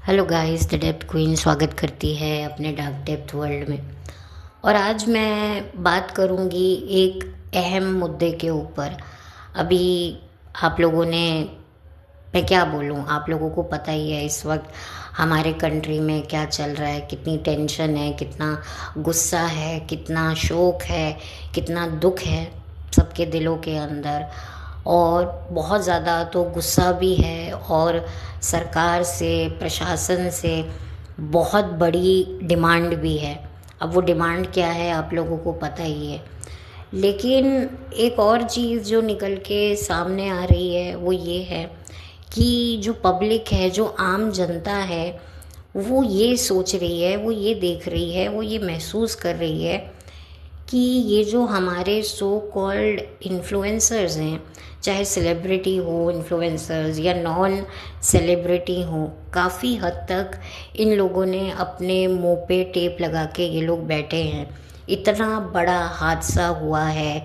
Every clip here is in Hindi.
Hello guys, the depth queen स्वागत करती है अपने डार्क डेप्थ वर्ल्ड में। और आज मैं बात करूंगी एक अहम मुद्दे के ऊपर। अभी आप लोगों ने, मैं क्या बोलूं, आप लोगों को पता ही है इस वक्त हमारे कंट्री में क्या चल रहा है, कितनी टेंशन है, कितना गुस्सा है, कितना शोक है, कितना दुख है सबके दिलों के अंदर। और बहुत ज़्यादा तो गुस्सा भी है और सरकार से, प्रशासन से बहुत बड़ी डिमांड भी है। अब वो डिमांड क्या है आप लोगों को पता ही है। लेकिन एक और चीज़ जो निकल के सामने आ रही है वो ये है कि जो पब्लिक है, जो आम जनता है, वो ये सोच रही है, वो ये देख रही है, वो ये महसूस कर रही है कि ये जो हमारे सो कॉल्ड इन्फ्लुएंसर्स हैं, चाहे सेलिब्रिटी हो इन्फ्लुएंसर्स या नॉन सेलिब्रिटी हो, काफ़ी हद तक इन लोगों ने अपने मुंह पे टेप लगा के ये लोग बैठे हैं। इतना बड़ा हादसा हुआ है,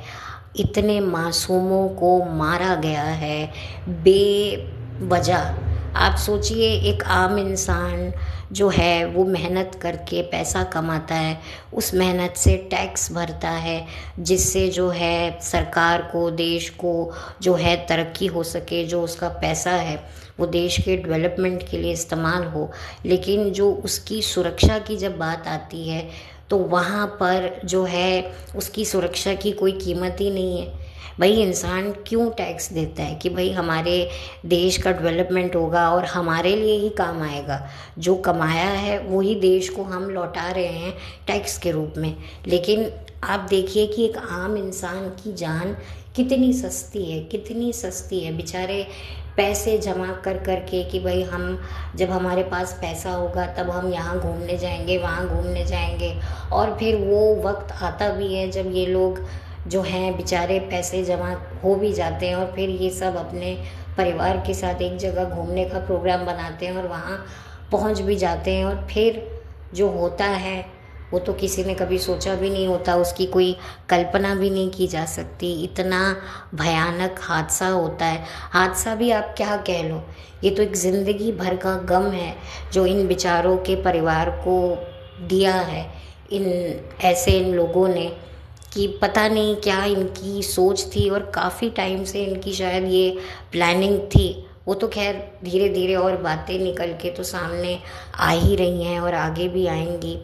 इतने मासूमों को मारा गया है बेवजह। आप सोचिए, एक आम इंसान जो है वो मेहनत करके पैसा कमाता है, उस मेहनत से टैक्स भरता है, जिससे जो है सरकार को, देश को जो है तरक्की हो सके, जो उसका पैसा है वो देश के डेवलपमेंट के लिए इस्तेमाल हो। लेकिन जो उसकी सुरक्षा की जब बात आती है तो वहाँ पर जो है उसकी सुरक्षा की कोई कीमत ही नहीं है। भाई, इंसान क्यों टैक्स देता है कि भाई हमारे देश का डेवलपमेंट होगा और हमारे लिए ही काम आएगा। जो कमाया है वही देश को हम लौटा रहे हैं टैक्स के रूप में। लेकिन आप देखिए कि एक आम इंसान की जान कितनी सस्ती है, कितनी सस्ती है। बेचारे पैसे जमा कर कर के कि भाई हम, जब हमारे पास पैसा होगा तब हम यहाँ घूमने जाएंगे, वहाँ घूमने जाएंगे। और फिर वो वक्त आता भी है जब ये लोग जो हैं बेचारे पैसे जमा हो भी जाते हैं और फिर ये सब अपने परिवार के साथ एक जगह घूमने का प्रोग्राम बनाते हैं और वहाँ पहुँच भी जाते हैं। और फिर जो होता है वो तो किसी ने कभी सोचा भी नहीं होता, उसकी कोई कल्पना भी नहीं की जा सकती। इतना भयानक हादसा होता है। हादसा भी आप क्या कह लो, ये तो एक ज़िंदगी भर का गम है जो इन बेचारों के परिवार को दिया है इन लोगों ने, कि पता नहीं क्या इनकी सोच थी और काफ़ी टाइम से इनकी शायद ये प्लानिंग थी। वो तो खैर धीरे धीरे और बातें निकल के तो सामने आ ही रही हैं और आगे भी आएंगी।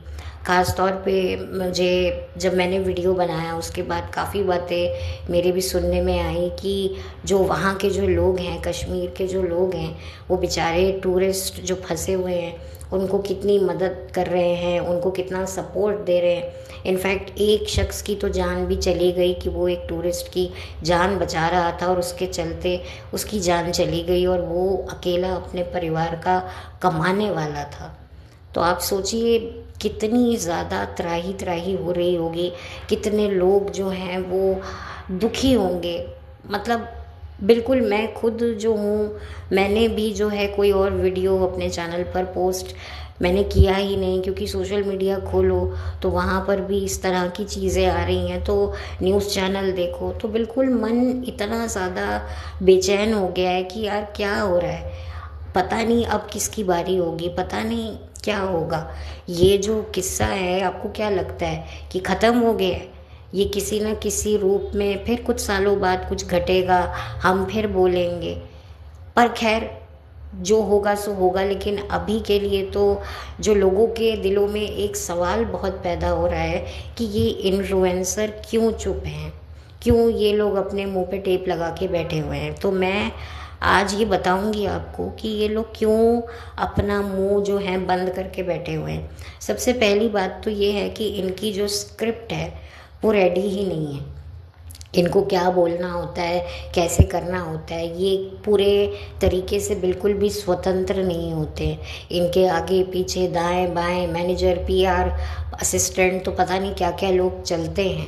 ख़ास तौर पे मुझे, जब मैंने वीडियो बनाया उसके बाद काफ़ी बातें मेरे भी सुनने में आई कि जो वहाँ के जो लोग हैं, कश्मीर के जो लोग हैं, वो बेचारे टूरिस्ट जो फंसे हुए हैं उनको कितनी मदद कर रहे हैं, उनको कितना सपोर्ट दे रहे हैं। इनफैक्ट एक शख्स की तो जान भी चली गई कि वो एक टूरिस्ट की जान बचा रहा था और उसके चलते उसकी जान चली गई और वो अकेला अपने परिवार का कमाने वाला था। तो आप सोचिए कितनी ज़्यादा त्राही त्राही हो रही होगी, कितने लोग जो हैं वो दुखी होंगे। मतलब बिल्कुल, मैं खुद जो हूँ, मैंने भी जो है कोई और वीडियो अपने चैनल पर पोस्ट मैंने किया ही नहीं, क्योंकि सोशल मीडिया खोलो तो वहाँ पर भी इस तरह की चीज़ें आ रही हैं। तो न्यूज़ चैनल देखो तो बिल्कुल मन इतना ज़्यादा बेचैन हो गया है कि यार क्या हो रहा है, पता नहीं अब किसकी बारी होगी, पता नहीं क्या होगा। ये जो किस्सा है, आपको क्या लगता है कि ख़त्म हो गया है? ये किसी न किसी रूप में फिर कुछ सालों बाद कुछ घटेगा, हम फिर बोलेंगे। पर खैर, जो होगा सो होगा। लेकिन अभी के लिए तो जो लोगों के दिलों में एक सवाल बहुत पैदा हो रहा है कि ये इन्फ्लुएंसर क्यों चुप हैं, क्यों ये लोग अपने मुंह पे टेप लगा के बैठे हुए हैं। तो मैं आज ये बताऊंगी आपको कि ये लोग क्यों अपना मुंह जो है बंद करके बैठे हुए हैं। सबसे पहली बात तो ये है कि इनकी जो स्क्रिप्ट है वो रेडी ही नहीं है। इनको क्या बोलना होता है, कैसे करना होता है, ये पूरे तरीके से बिल्कुल भी स्वतंत्र नहीं होते। इनके आगे पीछे दाएं बाएं मैनेजर, पीआर असिस्टेंट, तो पता नहीं क्या क्या लोग चलते हैं।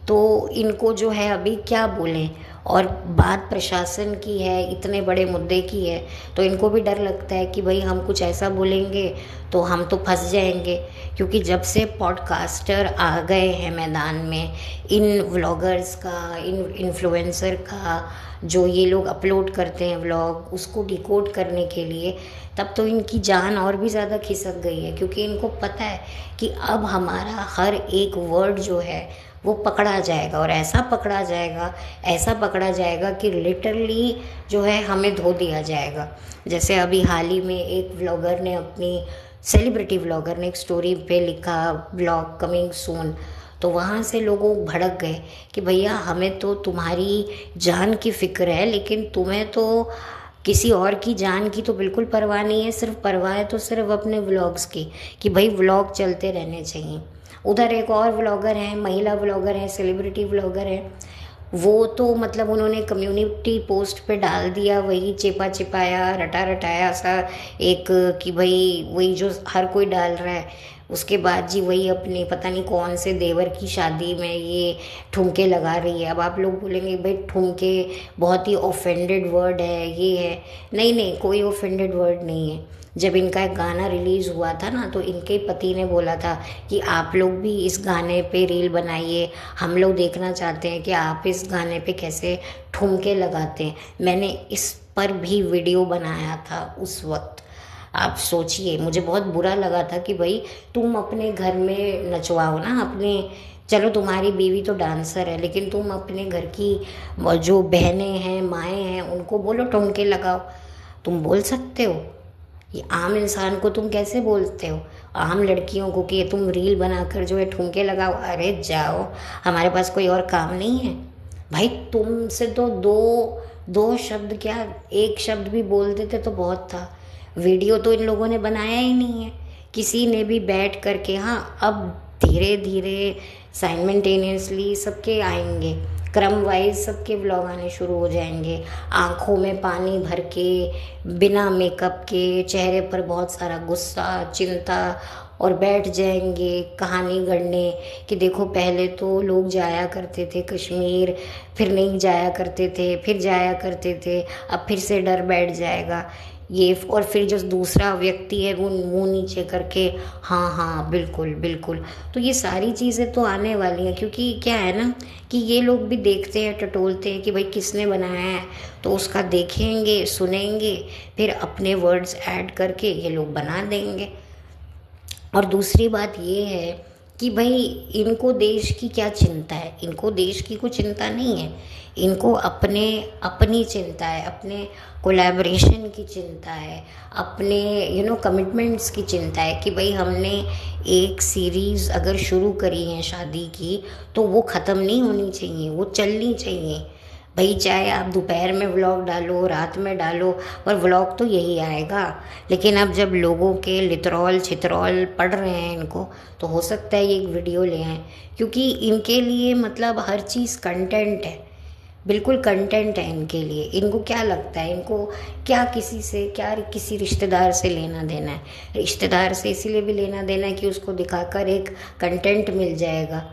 तो इनको जो है अभी क्या बोलें। और बात प्रशासन की है, इतने बड़े मुद्दे की है, तो इनको भी डर लगता है कि भाई हम कुछ ऐसा बोलेंगे तो हम तो फंस जाएंगे। क्योंकि जब से पॉडकास्टर आ गए हैं मैदान में, इन व्लॉगर्स का, इन इन्फ्लुएंसर का, जो ये लोग अपलोड करते हैं व्लॉग, उसको डिकोड करने के लिए, तब तो इनकी जान और भी ज़्यादा खिसक गई है। क्योंकि इनको पता है कि अब हमारा हर एक वर्ड जो है वो पकड़ा जाएगा, और ऐसा पकड़ा जाएगा, ऐसा पकड़ा जाएगा कि लिटरली जो है हमें धो दिया जाएगा। जैसे अभी हाल ही में एक व्लॉगर ने, अपनी सेलिब्रिटी व्लॉगर ने एक स्टोरी पे लिखा व्लॉग कमिंग सून, तो वहाँ से लोगों भड़क गए कि भैया हमें तो तुम्हारी जान की फ़िक्र है, लेकिन तुम्हें तो किसी और की जान की तो बिल्कुल परवाह नहीं है। सिर्फ परवाह है तो सिर्फ अपने व्लॉग्स की, कि भाई व्लॉग चलते रहने चाहिए। उधर एक और व्लॉगर हैं, महिला व्लॉगर हैं, सेलिब्रिटी व्लॉगर हैं, वो तो मतलब उन्होंने कम्युनिटी पोस्ट पे डाल दिया, वही चेपा चिपाया, रटा रटाया सा एक, कि भाई वही जो हर कोई डाल रहा है। उसके बाद जी वही अपने पता नहीं कौन से देवर की शादी में ये ठुमके लगा रही है। अब आप लोग बोलेंगे भाई ठुमके बहुत ही ऑफेंडेड वर्ड है, ये है। नहीं नहीं, कोई ऑफेंडेड वर्ड नहीं है। जब इनका एक गाना रिलीज़ हुआ था ना, तो इनके पति ने बोला था कि आप लोग भी इस गाने पे रील बनाइए, हम लोग देखना चाहते हैं कि आप इस गाने पे कैसे ठुमके लगाते हैं। मैंने इस पर भी वीडियो बनाया था उस वक्त। आप सोचिए, मुझे बहुत बुरा लगा था कि भाई तुम अपने घर में नचवाओ ना अपने, चलो तुम्हारी बीवी तो डांसर है, लेकिन तुम अपने घर की जो बहनें हैं, माएँ हैं, उनको बोलो ठुमके लगाओ। तुम बोल सकते हो? ये आम इंसान को तुम कैसे बोलते हो, आम लड़कियों को, कि तुम रील बनाकर जो है ठुमके लगाओ? अरे जाओ, हमारे पास कोई और काम नहीं है भाई। तुमसे तो दो शब्द क्या, एक शब्द भी बोल देते तो बहुत था। वीडियो तो इन लोगों ने बनाया ही नहीं है किसी ने भी बैठ करके। हाँ, अब धीरे धीरे साइमल्टेनियसली सबके आएंगे, क्रम वाइज सबके व्लॉग आने शुरू हो जाएंगे, आँखों में पानी भर के, बिना मेकअप के, चेहरे पर बहुत सारा गुस्सा, चिंता, और बैठ जाएंगे कहानी गढ़ने कि देखो पहले तो लोग जाया करते थे कश्मीर, फिर नहीं जाया करते थे, फिर जाया करते थे, अब फिर से डर बैठ जाएगा ये। और फिर जो दूसरा व्यक्ति है वो मुंह नीचे करके हाँ हाँ बिल्कुल बिल्कुल। तो ये सारी चीज़ें तो आने वाली हैं, क्योंकि क्या है ना कि ये लोग भी देखते हैं, टटोलते हैं कि भाई किसने बनाया है, तो उसका देखेंगे, सुनेंगे, फिर अपने वर्ड्स ऐड करके ये लोग बना देंगे। और दूसरी बात ये है कि भाई इनको देश की क्या चिंता है? इनको देश की कोई चिंता नहीं है, इनको अपनी चिंता है, अपने कोलैबोरेशन की चिंता है, अपने कमिटमेंट्स की चिंता है कि भाई हमने एक सीरीज़ अगर शुरू करी है शादी की, तो वो ख़त्म नहीं होनी चाहिए, वो चलनी चाहिए। भाई चाहे आप दोपहर में व्लॉग डालो, रात में डालो, पर व्लॉग तो यही आएगा। लेकिन अब जब लोगों के लितरॉल छितरॉल पड़ रहे हैं इनको, तो हो सकता है ये एक वीडियो ले आएँ, क्योंकि इनके लिए मतलब हर चीज़ कंटेंट है, बिल्कुल कंटेंट है इनके लिए। इनको क्या लगता है, इनको क्या किसी से, क्या किसी रिश्तेदार से लेना देना है? रिश्तेदार से इसीलिए भी लेना देना है कि उसको दिखाकर एक कंटेंट मिल जाएगा।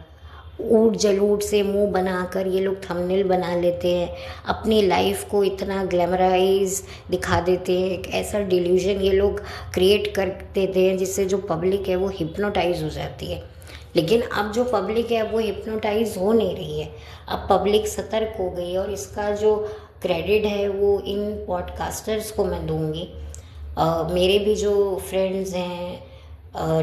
ऊट जलूट से मुंह बनाकर ये लोग थंबनेल बना लेते हैं, अपनी लाइफ को इतना ग्लैमराइज दिखा देते हैं, एक ऐसा डिल्यूजन ये लोग क्रिएट कर देते हैं जिससे जो पब्लिक है वो हिप्नोटाइज हो जाती है। लेकिन अब जो पब्लिक है वो हिप्नोटाइज हो नहीं रही है, अब पब्लिक सतर्क हो गई है, और इसका जो क्रेडिट है वो इन पॉडकास्टर्स को मैं दूंगी। मेरे भी जो फ्रेंड्स हैं,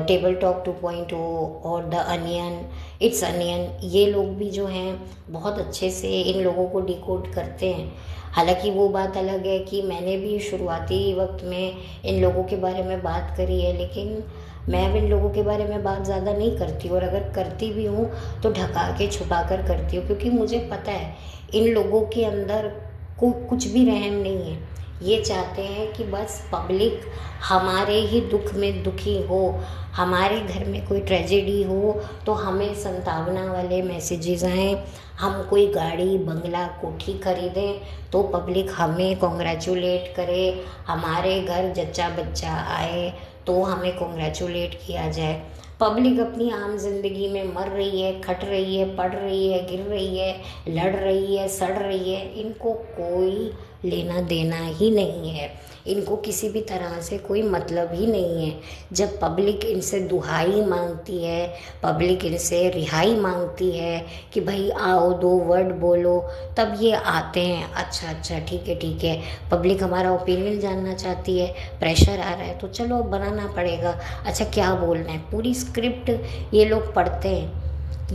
टेबल टॉक 2.0 और द अनियन, इट्स अनियन, ये लोग भी जो हैं बहुत अच्छे से इन लोगों को डिकोड करते हैं। हालांकि वो बात अलग है कि मैंने भी शुरुआती वक्त में इन लोगों के बारे में बात करी है, लेकिन मैं अब इन लोगों के बारे में बात ज़्यादा नहीं करती, और अगर करती भी हूँ तो ढका के छुपा कर करती हूँ, क्योंकि मुझे पता है इन लोगों के अंदर कुछ भी रहम नहीं है। ये चाहते हैं कि बस पब्लिक हमारे ही दुख में दुखी हो, हमारे घर में कोई ट्रेजेडी हो तो हमें संतावना वाले मैसेजेस आएँ, हम कोई गाड़ी बंगला कोठी खरीदें तो पब्लिक हमें कॉन्ग्रेचुलेट करे, हमारे घर जच्चा बच्चा आए तो हमें कॉन्ग्रेचुलेट किया जाए। पब्लिक अपनी आम जिंदगी में मर रही है, खट रही है, पढ़ रही है, गिर रही है, लड़ रही है, सड़ रही है, इनको कोई लेना देना ही नहीं है, इनको किसी भी तरह से कोई मतलब ही नहीं है। जब पब्लिक इनसे दुहाई मांगती है, पब्लिक इनसे रिहाई मांगती है कि भाई आओ 2 वर्ड बोलो, तब ये आते हैं। अच्छा अच्छा ठीक है, पब्लिक हमारा ओपिनियन जानना चाहती है, प्रेशर आ रहा है तो चलो बनाना पड़ेगा। अच्छा क्या बोलना है, पूरी स्क्रिप्ट ये लोग पढ़ते हैं।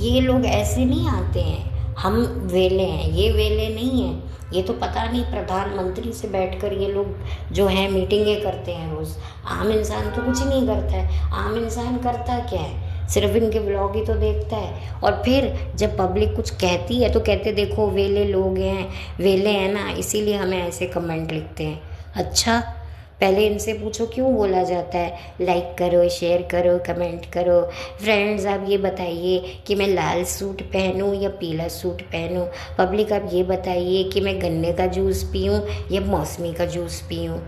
ये लोग ऐसे नहीं आते हैं, हम वेले हैं, ये वेले नहीं हैं। ये तो पता नहीं प्रधानमंत्री से बैठकर ये लोग जो है मीटिंगें करते हैं रोज़। आम इंसान तो कुछ नहीं करता है। आम इंसान करता क्या है, सिर्फ इनके व्लॉग ही तो देखता है। और फिर जब पब्लिक कुछ कहती है तो कहते देखो वेले लोग हैं, वेले हैं ना, इसीलिए हमें ऐसे कमेंट लिखते हैं। अच्छा पहले इनसे पूछो क्यों बोला जाता है लाइक करो, शेयर करो, कमेंट करो। फ्रेंड्स आप ये बताइए कि मैं लाल सूट पहनूं या पीला सूट पहनूं। पब्लिक आप ये बताइए कि मैं गन्ने का जूस पीऊं या मौसमी का जूस पीऊं।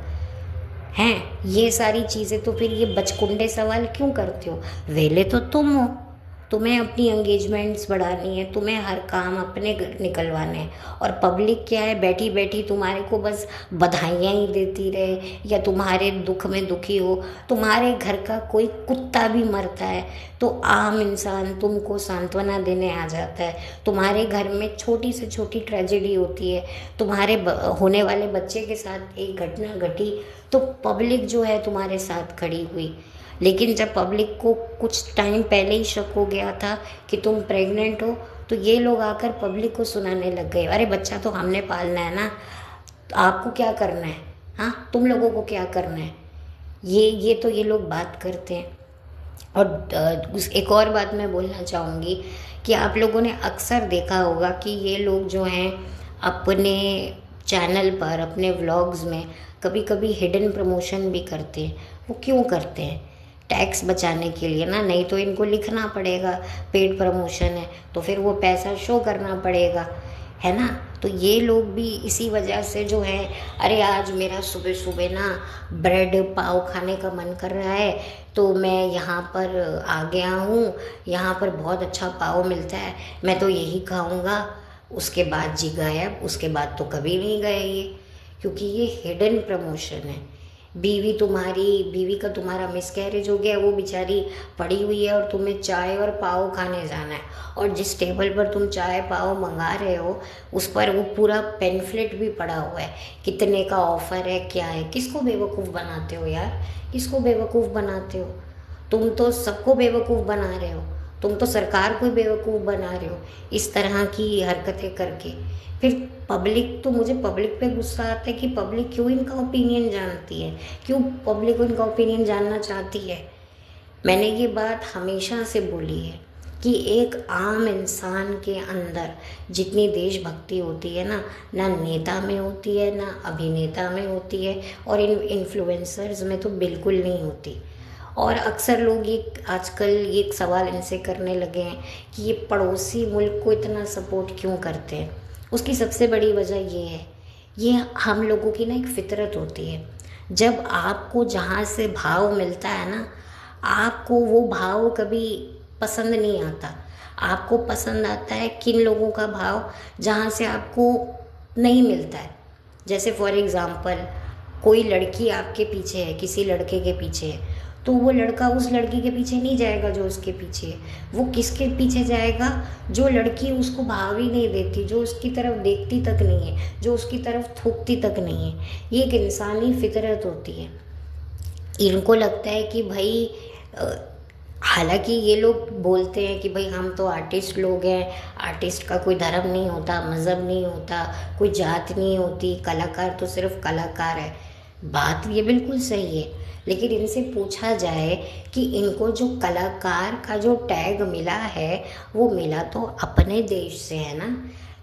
हैं ये सारी चीज़ें तो फिर ये बचकुंडे सवाल क्यों करते हो? वेले तो तुम हो, तुम्हें अपनी एंगेजमेंट्स बढ़ानी है, तुम्हें हर काम अपने निकलवाने हैं। और पब्लिक क्या है, बैठी बैठी तुम्हारे को बस बधाइयाँ ही देती रहे या तुम्हारे दुख में दुखी हो। तुम्हारे घर का कोई कुत्ता भी मरता है तो आम इंसान तुमको सांत्वना देने आ जाता है। तुम्हारे घर में छोटी से छोटी ट्रेजेडी होती है, तुम्हारे होने वाले बच्चे के साथ एक घटना घटी तो पब्लिक जो है तुम्हारे साथ खड़ी हुई। लेकिन जब पब्लिक को कुछ टाइम पहले ही शक हो गया था कि तुम प्रेग्नेंट हो तो ये लोग आकर पब्लिक को सुनाने लग गए, अरे बच्चा तो हमने पालना है ना, तो आपको क्या करना है, हाँ तुम लोगों को क्या करना है। ये तो ये लोग बात करते हैं। और एक और बात मैं बोलना चाहूँगी कि आप लोगों ने अक्सर देखा होगा कि ये लोग जो हैं अपने चैनल पर, अपने व्लॉग्स में कभी कभी हिडन प्रमोशन भी करते हैं। वो क्यों करते हैं? टैक्स बचाने के लिए ना, नहीं तो इनको लिखना पड़ेगा पेड प्रमोशन है तो फिर वो पैसा शो करना पड़ेगा, है ना। तो ये लोग भी इसी वजह से जो है, अरे आज मेरा सुबह सुबह ना ब्रेड पाव खाने का मन कर रहा है तो मैं यहाँ पर आ गया हूँ, यहाँ पर बहुत अच्छा पाव मिलता है, मैं तो यही खाऊँगा। उसके बाद जी गायब, उसके बाद तो कभी नहीं गए ये, क्योंकि ये हिडन प्रमोशन है। बीवी का तुम्हारा मिसकैरेज हो गया, वो बेचारी पड़ी हुई है और तुम्हें चाय और पाव खाने जाना है, और जिस टेबल पर तुम चाय पाव मंगा रहे हो उस पर वो पूरा पेम्फलेट भी पड़ा हुआ है, कितने का ऑफ़र है, क्या है। किसको बेवकूफ़ बनाते हो यार, किसको बेवकूफ़ बनाते हो? तुम तो सबको बेवकूफ़ बना रहे हो, तुम तो सरकार को बेवकूफ़ बना रहे हो इस तरह की हरकतें करके। फिर पब्लिक, तो मुझे पब्लिक पे गुस्सा आता है कि पब्लिक क्यों इनका ओपिनियन जानती है, क्यों पब्लिक इनका ओपिनियन जानना चाहती है। मैंने ये बात हमेशा से बोली है कि एक आम इंसान के अंदर जितनी देशभक्ति होती है ना, ना नेता में होती है, ना अभिनेता में होती है, और इन इन्फ्लुएंसर्स में तो बिल्कुल नहीं होती। और अक्सर लोग ये आजकल ये एक सवाल इनसे करने लगे हैं कि ये पड़ोसी मुल्क को इतना सपोर्ट क्यों करते हैं। उसकी सबसे बड़ी वजह ये है, ये हम लोगों की ना एक फितरत होती है। जब आपको जहाँ से भाव मिलता है ना, आपको वो भाव कभी पसंद नहीं आता। आपको पसंद आता है किन लोगों का भाव जहाँ से आपको नहीं मिलता है। जैसे फॉर एग्ज़ाम्पल कोई लड़की आपके पीछे है, किसी लड़के के पीछे है, तो वो लड़का उस लड़की के पीछे नहीं जाएगा जो उसके पीछे है। वो किसके पीछे जाएगा? जो लड़की उसको भाव ही नहीं देती, जो उसकी तरफ देखती तक नहीं है, जो उसकी तरफ थूकती तक नहीं है। ये एक इंसानी फितरत होती है। इनको लगता है कि भाई हालांकि ये लोग बोलते हैं कि भाई हम तो आर्टिस्ट लोग हैं, आर्टिस्ट का कोई धर्म नहीं होता, मज़हब नहीं होता, कोई जात नहीं होती, कलाकार तो सिर्फ कलाकार है। बात ये बिल्कुल सही है, लेकिन इनसे पूछा जाए कि इनको जो कलाकार का जो टैग मिला है वो मिला तो अपने देश से है ना।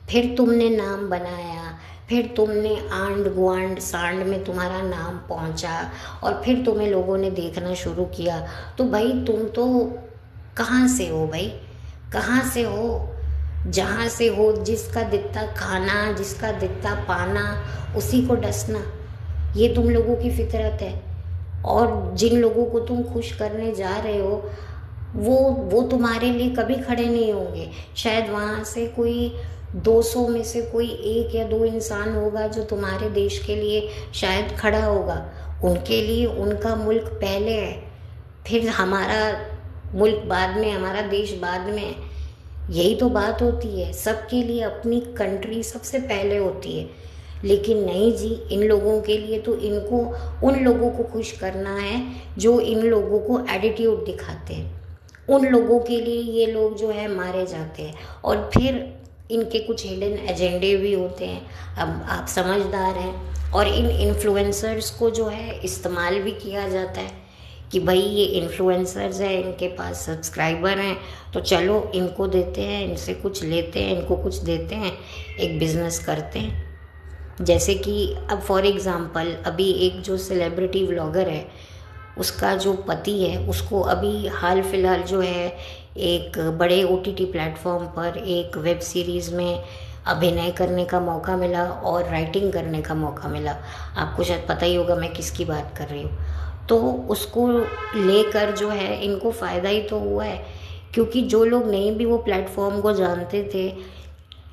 फिर तुमने नाम बनाया, फिर तुमने आंड गुआंड सांड में तुम्हारा नाम पहुंचा और फिर तुम्हें लोगों ने देखना शुरू किया। तो भाई तुम तो कहाँ से हो भाई, कहाँ से हो? जहाँ से हो, जिसका दित्ता खाना, जिसका दित्ता पाना, उसी को डसना, ये तुम लोगों की फितरत है। और जिन लोगों को तुम खुश करने जा रहे हो वो तुम्हारे लिए कभी खड़े नहीं होंगे। शायद वहाँ से कोई 200 में से कोई 1 या 2 इंसान होगा जो तुम्हारे देश के लिए शायद खड़ा होगा। उनके लिए उनका मुल्क पहले है, फिर हमारा मुल्क बाद में, हमारा देश बाद में है। यही तो बात होती है, सबके लिए अपनी कंट्री सबसे पहले होती है। लेकिन नहीं जी, इन लोगों के लिए तो इनको उन लोगों को खुश करना है जो इन लोगों को एटीट्यूड दिखाते हैं। उन लोगों के लिए ये लोग जो है मारे जाते हैं और फिर इनके कुछ हिडन एजेंडे भी होते हैं। अब आप समझदार हैं और इन इन्फ्लुएंसर्स को जो है इस्तेमाल भी किया जाता है कि भाई ये इन्फ्लुएंसर्स हैं, इनके पास सब्सक्राइबर हैं, तो चलो इनको देते हैं, इनसे कुछ लेते हैं, इनको कुछ देते हैं, एक बिज़नेस करते हैं। जैसे कि अब फॉर एग्ज़ाम्पल अभी एक जो सेलिब्रिटी व्लॉगर है, उसका जो पति है उसको अभी हाल फिलहाल जो है एक बड़े OTT प्लेटफॉर्म पर एक वेब सीरीज़ में अभिनय करने का मौका मिला और राइटिंग करने का मौका मिला। आपको शायद पता ही होगा मैं किसकी बात कर रही हूँ। तो उसको लेकर जो है इनको फ़ायदा ही तो हुआ है, क्योंकि जो लोग नहीं भी वो प्लेटफॉर्म को जानते थे,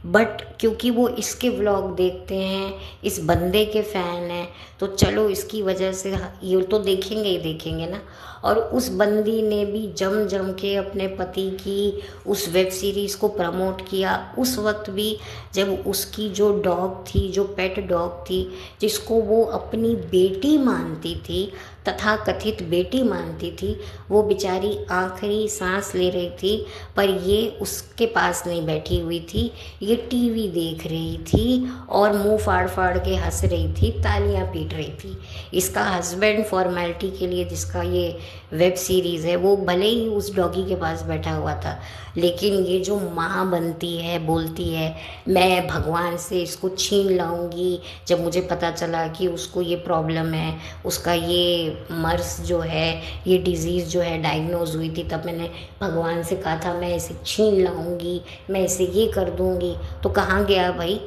बट क्योंकि वो इसके व्लॉग देखते हैं, इस बंदे के फ़ैन हैं, तो चलो इसकी वजह से ये तो देखेंगे ही देखेंगे ना। और उस बंदी ने भी जम जम के अपने पति की उस वेब सीरीज़ को प्रमोट किया, उस वक्त भी जब उसकी जो डॉग थी, जो पेट डॉग थी, जिसको वो अपनी बेटी मानती थी, तथा कथित बेटी मानती थी, वो बेचारी आखिरी सांस ले रही थी, पर ये उसके पास नहीं बैठी हुई थी, ये टीवी देख रही थी और मुंह फाड़ फाड़ के हंस रही थी, तालियां पीट रही थी। इसका हस्बैंड फॉर्मेलिटी के लिए, जिसका ये वेब सीरीज़ है, वो भले ही उस डॉगी के पास बैठा हुआ था, लेकिन ये जो माँ बनती है, बोलती है मैं भगवान से इसको छीन लाऊंगी, जब मुझे पता चला कि उसको ये प्रॉब्लम है, उसका ये मर्स जो है, ये डिज़ीज़ जो है डायग्नोज हुई थी, तब मैंने भगवान से कहा था मैं इसे छीन लाऊंगी, मैं इसे ये कर दूंगी। तो कहाँ गया भाई?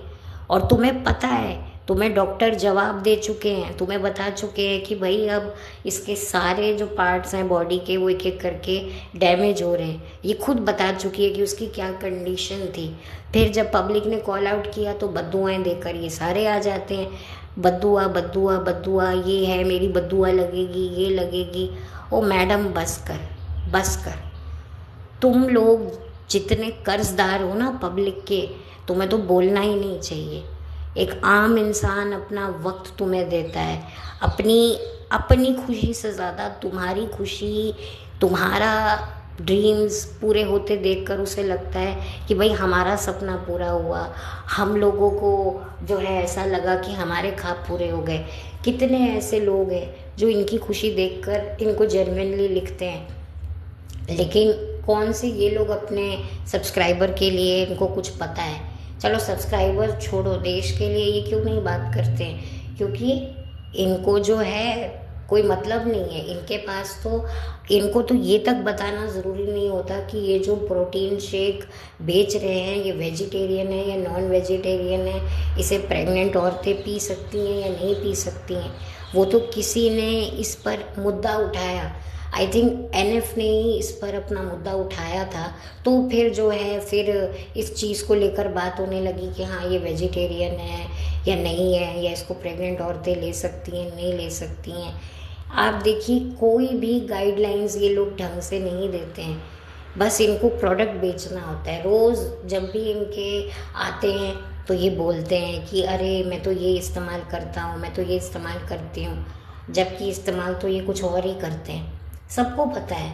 और तुम्हें पता है, तुम्हें डॉक्टर जवाब दे चुके हैं, तुम्हें बता चुके हैं कि भाई अब इसके सारे जो पार्ट्स हैं बॉडी के वो एक एक करके डैमेज हो रहे हैं। ये खुद बता चुकी है कि उसकी क्या कंडीशन थी। फिर जब पब्लिक ने कॉल आउट किया तो बद्दुआएं देकर ये सारे आ जाते हैं, बद्दुआ बद्दुआ बद्दुआ, ये है मेरी बद्दुआ लगेगी, ये लगेगी। ओ मैडम बस कर, बस कर। तुम लोग जितने कर्जदार हो ना पब्लिक के, तुम्हें तो बोलना ही नहीं चाहिए। एक आम इंसान अपना वक्त तुम्हें देता है, अपनी खुशी से ज़्यादा तुम्हारी खुशी, तुम्हारा ड्रीम्स पूरे होते देखकर उसे लगता है कि भाई हमारा सपना पूरा हुआ, हम लोगों को जो है ऐसा लगा कि हमारे ख्वाब पूरे हो गए। कितने ऐसे लोग हैं जो इनकी खुशी देखकर इनको जेन्युइनली लिखते हैं, लेकिन कौन से ये लोग अपने सब्सक्राइबर के लिए, इनको कुछ पता है। चलो सब्सक्राइबर छोड़ो, देश के लिए ये क्यों नहीं बात करते हैं? क्योंकि इनको जो है कोई मतलब नहीं है, इनके पास तो, इनको तो ये तक बताना ज़रूरी नहीं होता कि ये जो प्रोटीन शेक बेच रहे हैं ये वेजिटेरियन है या नॉन वेजिटेरियन है, इसे प्रेग्नेंट औरतें पी सकती हैं या नहीं पी सकती हैं। वो तो किसी ने इस पर मुद्दा उठाया, आई थिंक NF ने ही इस पर अपना मुद्दा उठाया था, तो फिर जो है फिर इस चीज़ को लेकर बात होने लगी कि हाँ ये वेजिटेरियन है या नहीं है, या इसको प्रेग्नेंट औरतें ले सकती हैं नहीं ले सकती हैं। आप देखिए कोई भी गाइडलाइंस ये लोग ढंग से नहीं देते हैं, बस इनको प्रोडक्ट बेचना होता है। रोज़ जब भी इनके आते हैं तो ये बोलते हैं कि अरे मैं तो ये इस्तेमाल करता हूँ, मैं तो ये इस्तेमाल करती हूँ, जबकि इस्तेमाल तो ये कुछ और ही करते हैं, सबको पता है।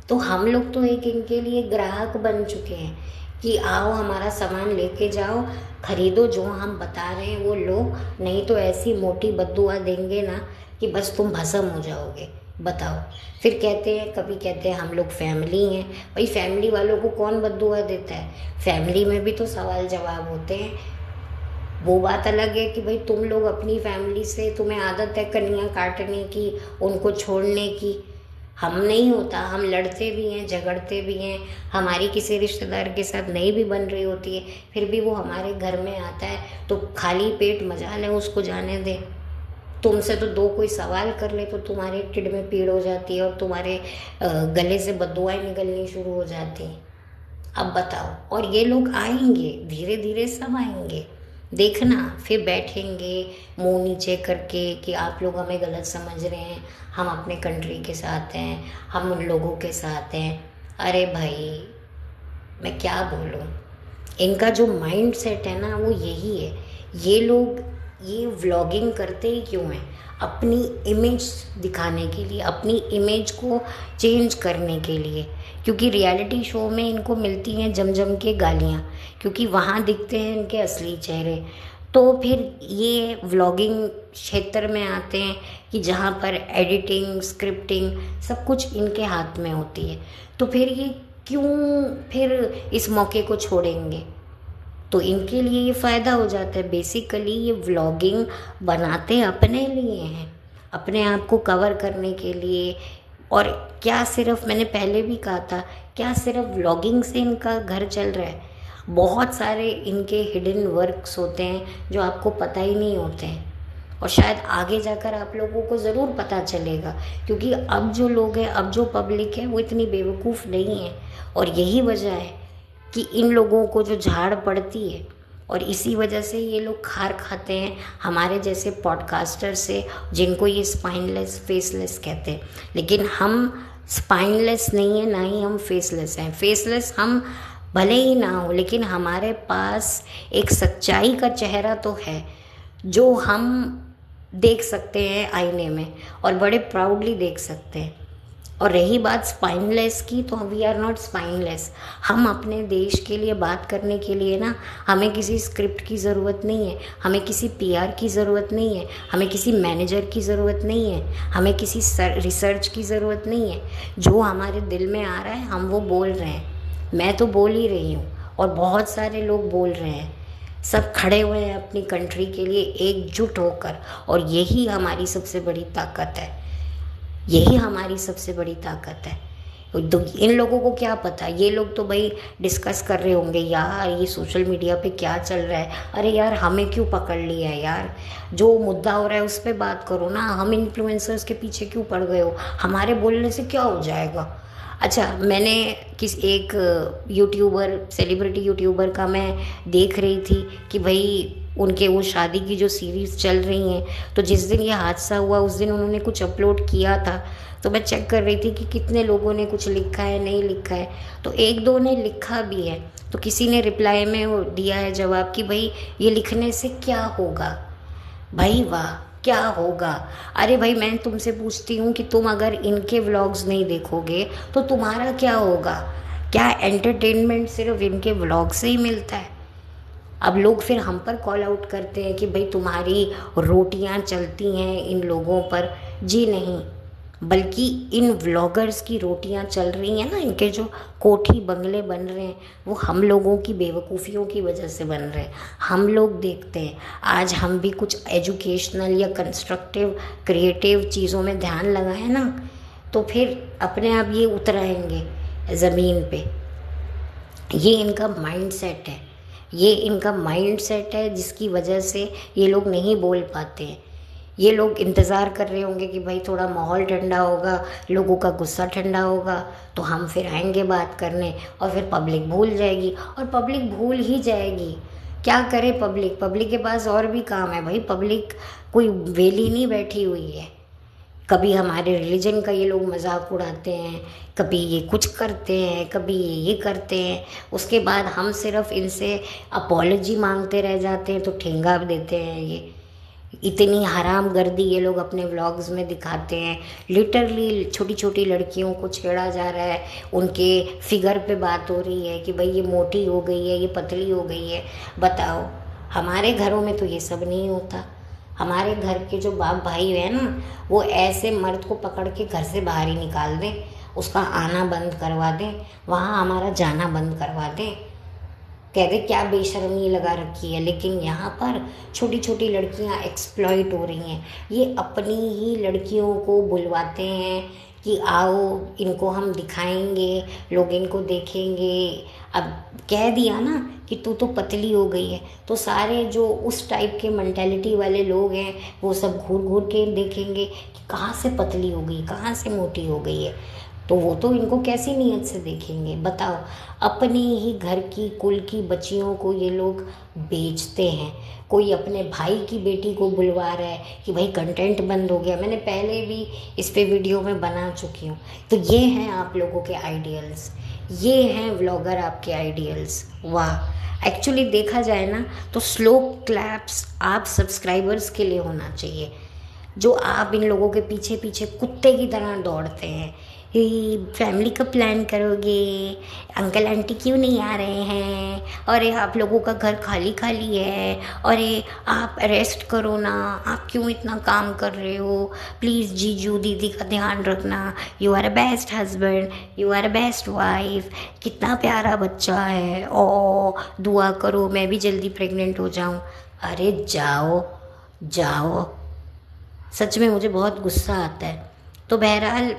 तो हम लोग तो एक इनके लिए ग्राहक बन चुके हैं कि आओ हमारा सामान लेके जाओ, खरीदो, जो हम बता रहे हैं वो लो, नहीं तो ऐसी मोटी बद्दुआ देंगे ना कि बस तुम भस्म हो जाओगे। बताओ। फिर कहते हैं, कभी कहते हैं हम लोग फैमिली हैं। भाई फैमिली वालों को कौन बद्दुआ देता है? फैमिली में भी तो सवाल जवाब होते हैं। वो बात अलग है कि भाई तुम लोग अपनी फैमिली से, तुम्हें आदत है कनियाँ काटने की, उनको छोड़ने की। हम नहीं होता, हम लड़ते भी हैं, झगड़ते भी हैं, हमारी किसी रिश्तेदार के साथ नहीं भी बन रही होती है, फिर भी वो हमारे घर में आता है तो खाली पेट मजाल है उसको जाने दें। तुमसे तो दो कोई सवाल कर ले तो तुम्हारे टिड में पीड़ हो जाती है और तुम्हारे गले से बददुआएं निकलनी शुरू हो जाती हैं। अब बताओ, और ये लोग आएंगे, धीरे धीरे सब आएंगे, देखना। फिर बैठेंगे मुंह नीचे करके कि आप लोग हमें गलत समझ रहे हैं, हम अपने कंट्री के साथ हैं, हम उन लोगों के साथ हैं। अरे भाई मैं क्या बोलूँ, इनका जो माइंड सेट है ना वो यही है। ये लोग ये व्लॉगिंग करते ही क्यों हैं? अपनी इमेज दिखाने के लिए, अपनी इमेज को चेंज करने के लिए। क्योंकि रियलिटी शो में इनको मिलती हैं जम जम के गालियाँ, क्योंकि वहाँ दिखते हैं इनके असली चेहरे। तो फिर ये व्लॉगिंग क्षेत्र में आते हैं कि जहाँ पर एडिटिंग, स्क्रिप्टिंग सब कुछ इनके हाथ में होती है। तो फिर ये क्यों फिर इस मौके को छोड़ेंगे? तो इनके लिए ये फ़ायदा हो जाता है। बेसिकली ये व्लॉगिंग बनाते अपने लिए हैं, अपने आप को कवर करने के लिए। और क्या सिर्फ, मैंने पहले भी कहा था, क्या सिर्फ व्लॉगिंग से इनका घर चल रहा है? बहुत सारे इनके हिडन वर्क्स होते हैं जो आपको पता ही नहीं होते हैं, और शायद आगे जाकर आप लोगों को ज़रूर पता चलेगा। क्योंकि अब जो लोग हैं, अब जो पब्लिक है, वो इतनी बेवकूफ़ नहीं है। और यही वजह है कि इन लोगों को जो झाड़ पड़ती है, और इसी वजह से ये लोग खार खाते हैं हमारे जैसे पॉडकास्टर से, जिनको ये स्पाइनलेस, फेसलेस कहते हैं। लेकिन हम स्पाइनलेस नहीं है, ना ही हम फेसलेस हैं। फेसलेस हम भले ही ना हो, लेकिन हमारे पास एक सच्चाई का चेहरा तो है जो हम देख सकते हैं आईने में, और बड़े प्राउडली देख सकते हैं। और रही बात स्पाइनलेस की, तो वी आर नॉट स्पाइनलेस। हम अपने देश के लिए बात करने के लिए ना, हमें किसी स्क्रिप्ट की ज़रूरत नहीं है, हमें किसी पीआर की ज़रूरत नहीं है, हमें किसी मैनेजर की ज़रूरत नहीं है, हमें किसी रिसर्च की ज़रूरत नहीं है। जो हमारे दिल में आ रहा है हम वो बोल रहे हैं। मैं तो बोल ही रही हूँ, और बहुत सारे लोग बोल रहे हैं। सब खड़े हुए हैं अपनी कंट्री के लिए एकजुट होकर, और यही हमारी सबसे बड़ी ताकत है। यही हमारी सबसे बड़ी ताकत है। तो इन लोगों को क्या पता, ये लोग तो भाई डिस्कस कर रहे होंगे, यार ये सोशल मीडिया पे क्या चल रहा है, अरे यार हमें क्यों पकड़ लिया है यार, जो मुद्दा हो रहा है उस पर बात करो ना, हम इन्फ्लुएंसर्स के पीछे क्यों पड़ गए हो, हमारे बोलने से क्या हो जाएगा। अच्छा, मैंने एक यूट्यूबर, सेलिब्रिटी यूट्यूबर का मैं देख रही थी कि भाई उनके वो शादी की जो सीरीज़ चल रही हैं, तो जिस दिन ये हादसा हुआ उस दिन उन्होंने कुछ अपलोड किया था, तो मैं चेक कर रही थी कि कितने लोगों ने कुछ लिखा है, नहीं लिखा है। तो एक दो ने लिखा भी है, तो किसी ने रिप्लाई में वो दिया है जवाब कि भाई ये लिखने से क्या होगा। भाई वाह, क्या होगा। अरे भाई मैं तुमसे पूछती हूँ कि तुम अगर इनके व्लॉग्स नहीं देखोगे तो तुम्हारा क्या होगा? क्या एंटरटेनमेंट सिर्फ इनके व्लॉग से ही मिलता है? अब लोग फिर हम पर कॉल आउट करते हैं कि भाई तुम्हारी रोटियां चलती हैं इन लोगों पर। जी नहीं, बल्कि इन व्लॉगर्स की रोटियां चल रही हैं ना, इनके जो कोठी बंगले बन रहे हैं वो हम लोगों की बेवकूफ़ियों की वजह से बन रहे हैं। हम लोग देखते हैं, आज हम भी कुछ एजुकेशनल या कंस्ट्रक्टिव, क्रिएटिव चीज़ों में ध्यान लगाएं ना, तो फिर अपने आप ये उतर आएंगे ज़मीन पे। ये इनका माइंड सेट है, ये इनका माइंड सेट है जिसकी वजह से ये लोग नहीं बोल पाते हैं। ये लोग इंतज़ार कर रहे होंगे कि भाई थोड़ा माहौल ठंडा होगा, लोगों का गुस्सा ठंडा होगा, तो हम फिर आएंगे बात करने, और फिर पब्लिक भूल जाएगी। और पब्लिक भूल ही जाएगी, क्या करे पब्लिक? पब्लिक के पास और भी काम है भाई। पब्लिक कोई वेली नहीं बैठी हुई है। कभी हमारे रिलीजन का ये लोग मजाक उड़ाते हैं, कभी ये कुछ करते हैं, कभी ये करते हैं, उसके बाद हम सिर्फ इनसे अपॉलॉजी मांगते रह जाते हैं तो ठेंगा देते हैं। ये इतनी हराम गर्दी ये लोग अपने व्लॉग्स में दिखाते हैं। लिटरली छोटी छोटी लड़कियों को छेड़ा जा रहा है, उनके फिगर पे बात हो रही है कि भाई ये मोटी हो गई है, ये पतली हो गई है। बताओ, हमारे घरों में तो ये सब नहीं होता। हमारे घर के जो बाप भाई हैं ना, वो ऐसे मर्द को पकड़ के घर से बाहर ही निकाल दें, उसका आना बंद करवा दें, वहाँ हमारा जाना बंद करवा दें। कहते क्या बेशर्मी लगा रखी है, लेकिन यहाँ पर छोटी छोटी लड़कियाँ एक्सप्लॉइट हो रही हैं। ये अपनी ही लड़कियों को बुलवाते हैं कि आओ इनको हम दिखाएंगे, लोग इनको देखेंगे। अब कह दिया ना कि तू तो पतली हो गई है, तो सारे जो उस टाइप के मेंटालिटी वाले लोग हैं वो सब घूर घूर के देखेंगे कि कहाँ से पतली हो गई, कहाँ से मोटी हो गई है। तो वो तो इनको कैसी नीयत से देखेंगे बताओ। अपने ही घर की कुल की बच्चियों को ये लोग बेचते हैं। कोई अपने भाई की बेटी को बुलवा रहा है कि भाई कंटेंट बंद हो गया। मैंने पहले भी इस पे वीडियो में बना चुकी हूँ। तो ये हैं आप लोगों के आइडियल्स, ये हैं व्लॉगर आपके आइडियल्स। वाह, एक्चुअली देखा जाए ना तो स्लो क्लैप्स आप सब्सक्राइबर्स के लिए होना चाहिए, जो आप इन लोगों के पीछे पीछे कुत्ते की तरह दौड़ते हैं। फैमिली का प्लान करोगे, अंकल आंटी क्यों नहीं आ रहे हैं, और आप लोगों का घर खाली खाली है, और आप रेस्ट करो ना, आप क्यों इतना काम कर रहे हो, प्लीज़ जीजू दीदी का ध्यान रखना, you are a best husband, you are a best wife, कितना प्यारा बच्चा है, ओ दुआ करो मैं भी जल्दी प्रेग्नेंट हो जाऊँ। अरे जाओ जाओ, सच में मुझे बहुत गुस्सा आता है। तो बहरहाल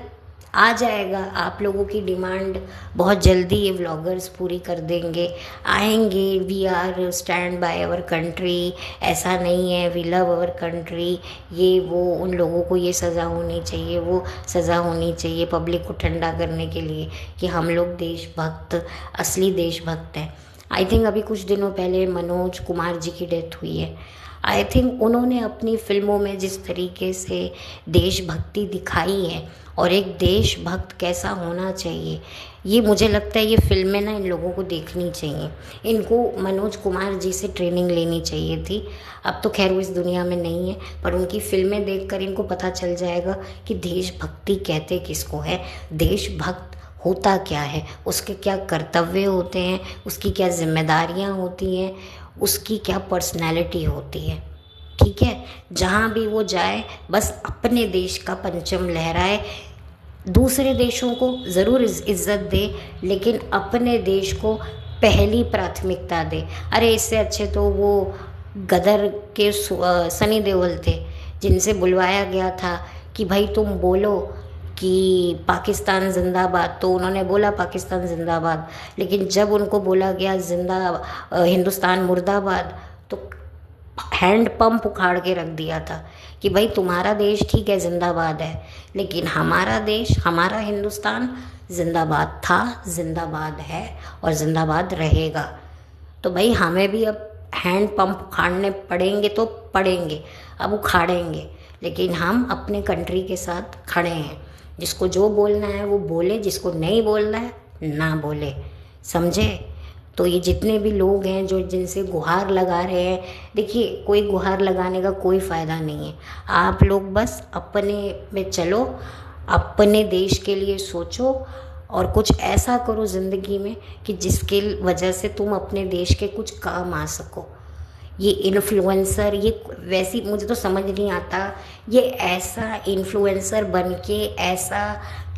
आ जाएगा, आप लोगों की डिमांड बहुत जल्दी ये व्लॉगर्स पूरी कर देंगे, आएंगे। We are stand by our country, ऐसा नहीं है, वी लव आवर कंट्री, ये वो। उन लोगों को ये सज़ा होनी चाहिए, वो सज़ा होनी चाहिए, पब्लिक को ठंडा करने के लिए कि हम लोग देशभक्त, असली देशभक्त हैं। आई थिंक अभी कुछ दिनों पहले मनोज कुमार जी की डेथ हुई है। आई थिंक उन्होंने अपनी फिल्मों में जिस तरीके से देशभक्ति दिखाई है और एक देशभक्त कैसा होना चाहिए, ये मुझे लगता है ये फिल्में ना इन लोगों को देखनी चाहिए। इनको मनोज कुमार जी से ट्रेनिंग लेनी चाहिए थी। अब तो खैर वो इस दुनिया में नहीं है, पर उनकी फिल्में देखकर इनको पता चल जाएगा कि देशभक्ति कहते किसको है, देशभक्त होता क्या है, उसके क्या कर्तव्य होते हैं, उसकी क्या जिम्मेदारियां होती हैं, उसकी क्या पर्सनैलिटी होती है। ठीक है, जहाँ भी वो जाए बस अपने देश का परचम लहराए, दूसरे देशों को ज़रूर इज्जत दे, लेकिन अपने देश को पहली प्राथमिकता दे। अरे इससे अच्छे तो वो गदर के सनी देओल थे, जिनसे बुलवाया गया था कि भाई तुम बोलो कि पाकिस्तान जिंदाबाद, तो उन्होंने बोला पाकिस्तान जिंदाबाद, लेकिन जब उनको बोला गया हिंदुस्तान मुर्दाबाद, तो हैंड पंप उखाड़ के रख दिया था कि भाई तुम्हारा देश ठीक है जिंदाबाद है, लेकिन हमारा देश, हमारा हिंदुस्तान जिंदाबाद था, जिंदाबाद है और जिंदाबाद रहेगा। तो भाई हमें भी अब हैंड पंप उखाड़ने पड़ेंगे तो पड़ेंगे, अब उखाड़ेंगे, लेकिन हम अपने कंट्री के साथ खड़े हैं। जिसको जो बोलना है वो बोले, जिसको नहीं बोलना है ना बोले, समझे। तो ये जितने भी लोग हैं जो जिनसे गुहार लगा रहे हैं, देखिए कोई गुहार लगाने का कोई फ़ायदा नहीं है। आप लोग बस अपने में चलो, अपने देश के लिए सोचो और कुछ ऐसा करो ज़िंदगी में कि जिसके वजह से तुम अपने देश के कुछ काम आ सको। ये इन्फ्लुएंसर, ये वैसी मुझे तो समझ नहीं आता, ये ऐसा इन्फ्लुएंसर बन के ऐसा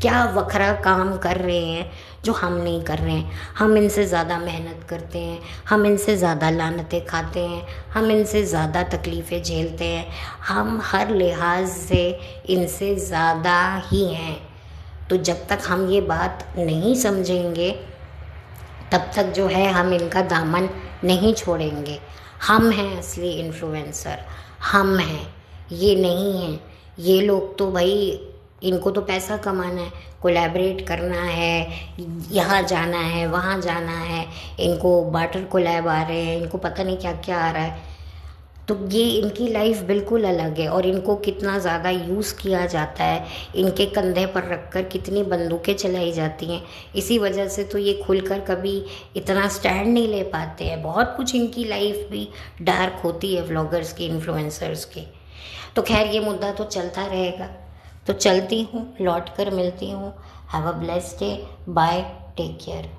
क्या वखरा काम कर रहे हैं जो हम नहीं कर रहे हैं। हम इनसे ज़्यादा मेहनत करते हैं, हम इनसे ज़्यादा लानतें खाते हैं, हम इनसे ज़्यादा तकलीफ़ें झेलते हैं, हम हर लिहाज से इनसे ज़्यादा ही हैं। तो जब तक हम ये बात नहीं समझेंगे तब तक जो है हम इनका दामन नहीं छोड़ेंगे। हम हैं असली इन्फ्लुएंसर, हम हैं, ये नहीं हैं। ये लोग तो भाई इनको तो पैसा कमाना है, कोलैबोरेट करना है, यहाँ जाना है, वहाँ जाना है, इनको बाटर कोलैब आ रहे हैं, इनको पता नहीं क्या क्या आ रहा है। तो ये इनकी लाइफ बिल्कुल अलग है और इनको कितना ज़्यादा यूज़ किया जाता है, इनके कंधे पर रखकर कितनी बंदूकें चलाई जाती हैं। इसी वजह से तो ये खुलकर कभी इतना स्टैंड नहीं ले पाते हैं। बहुत कुछ इनकी लाइफ भी डार्क होती है व्लॉगर्स की, इन्फ्लुएंसर्स की। तो खैर ये मुद्दा तो चलता रहेगा। तो चलती हूँ, लौट कर मिलती हूँ। Have a blessed day, bye, take care.